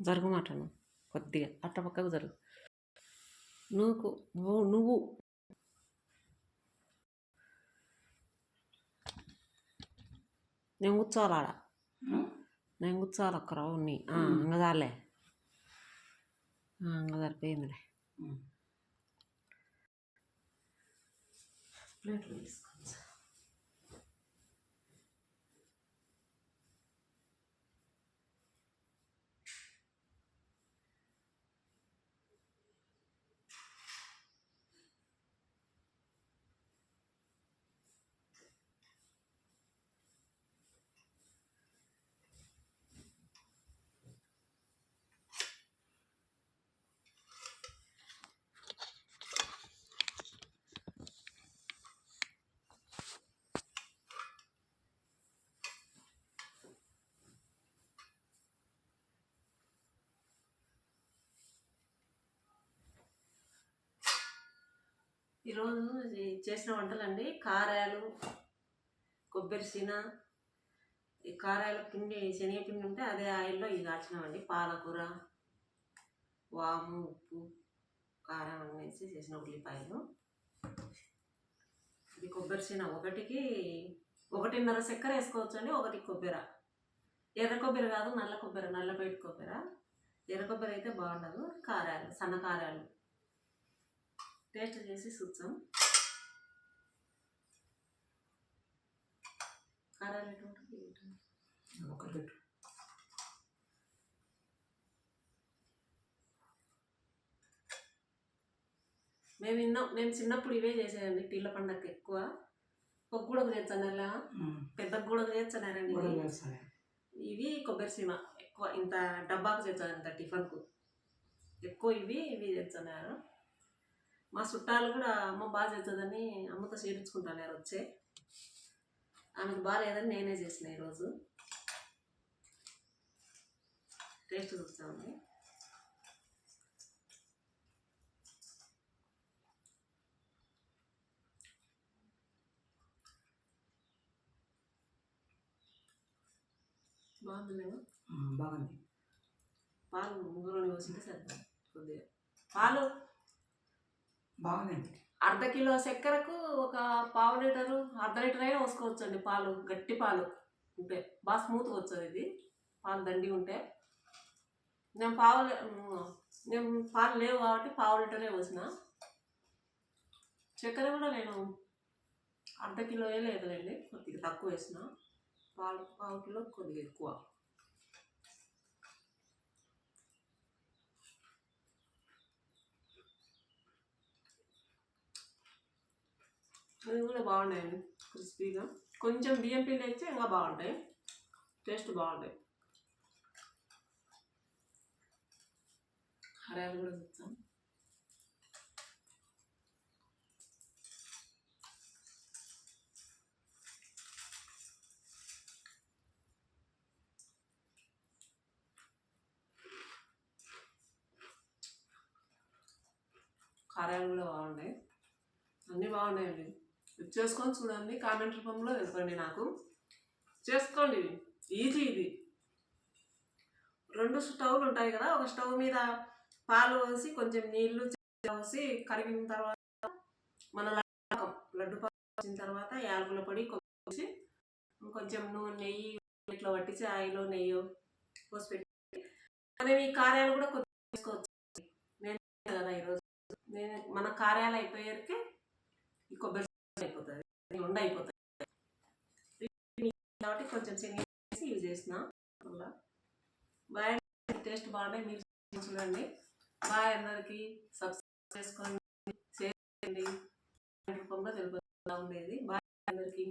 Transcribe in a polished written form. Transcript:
జరుగుమాటను కొద్దిగా అట్ట పక్కకు జరుగు. నువ్వు నేను కూర్చోవాలి ఆడ, నేను కూర్చోవాలి ఒక్క రౌండ్ని. ఇంకా చాలే, ఇంకా సరిపోయిందిలే. ప్లేట్లు తీసుకో. ఈరోజు చేసిన వంటలండి, కారాలు, కొబ్బరి సీన, ఈ కారాల పిండి శనగపిండి ఉంటే అదే ఆయిల్లో ఇది కాచినామండి. పాలకూర, వాము, ఉప్పు, కారం అన్నీ వేసి చేసిన ఉల్లిపాయలు. ఇది కొబ్బరి సీన ఒకటికి 1.5 చక్కెర వేసుకోవచ్చు అండి. 1 కొబ్బరి, ఎర్ర కొబ్బరి కాదు, నల్ల కొబ్బరి, నల్లబయట కొబ్బరి. ఎర్ర కొబ్బరి అయితే బాగుండదు. కారాలు, సన్న కారాలు టేస్ట్ చేసి చూద్దాం. కారాలు ఎటువంటి మేము చిన్నప్పుడు ఇవే చేసేదండి. పీర్ల పండగకి ఎక్కువ ఒక గూడకు చేస్తున్నారా, పెద్ద గూడకు చేస్తున్నారండి. ఇవి కొబ్బరి సీమ ఎక్కువ, ఇంత డబ్బాకు చేస్తారు, ఇంత టిఫిన్కు ఎక్కువ ఇవి చేస్తున్నారు. మా చుట్టాలు కూడా అమ్మ బాగా చేస్తుందని అమ్మతో చేయించుకుంటాను వచ్చే. ఆమెకు బాగాలేదని నేనే చేసిన ఈరోజు. టేస్ట్ చూస్తామండి. బాగుంది, బాగుంది. పాలు ముగ్గురు పోసింటే సరిపోతుంది. కొద్దిగా పాలు బాగుందండి. 1/2 కిలో చక్కెరకు ఒక 1/2 లీటరు, 1/2 లీటర్ అయినా పోసుకోవచ్చు అండి. పాలు గట్టి పాలు ఉంటే బాగా స్మూత్గా వచ్చేది. ఇది పాలు దండి ఉంటే నేను పాలు లేవు కాబట్టి 1/2 లీటరే పోసిన. చక్కెర కూడా నేను 1/2 కిలో లేదులేండి, కొద్దిగా తక్కువ వేసిన. పాలు 1/2 కిలో కొద్దిగా ఎక్కువ. ఇవి కూడా బాగున్నాయండి, క్రిస్పీగా. కొంచెం బియ్యం పిండి అయితే ఇంకా బాగుంటాయి, టేస్ట్ బాగుంటాయి. కారాలు కూడా చూస్తాం. కారాలు కూడా బాగున్నాయి, అన్నీ బాగున్నాయండి. చేసుకొని చూడండి, కామెంట్ రూపంలో తెలపండి నాకు. చేసుకోండి, ఈజీ ఇది. 2 స్టవ్లు ఉంటాయి కదా, ఒక స్టవ్ మీద పాలు పోసి కొంచెం నీళ్లు పోసి కరిగిన తర్వాత మన లడ్డు పాలు వచ్చిన తర్వాత యాలకుల పొడి వేసి కొంచెం నెయ్యి ఇట్లా పట్టించి ఆయిలో నెయ్యి పోసి పెట్టి మనం ఈ కారాలు కూడా కొద్దిగా వేసుకోవచ్చు. నేను కదా ఈరోజు మన కారాలు అయిపోయేసరికి ఈ కొబ్బరి అయిపోతుంది, ఉండ అయిపోతుంది కాబట్టి కొంచెం శనగ వేసి యూజ్ చేసిన. బాయ్, టేస్ట్ బాగున్నాయి, మీరు చూడండి. బాయ్, అందరికీ సబ్స్క్రైబ్ చేసుకోండి, షేర్ చేయండి, రూపంలో తెలుపుతూ ఉండేది. బాయ్ అందరికీ.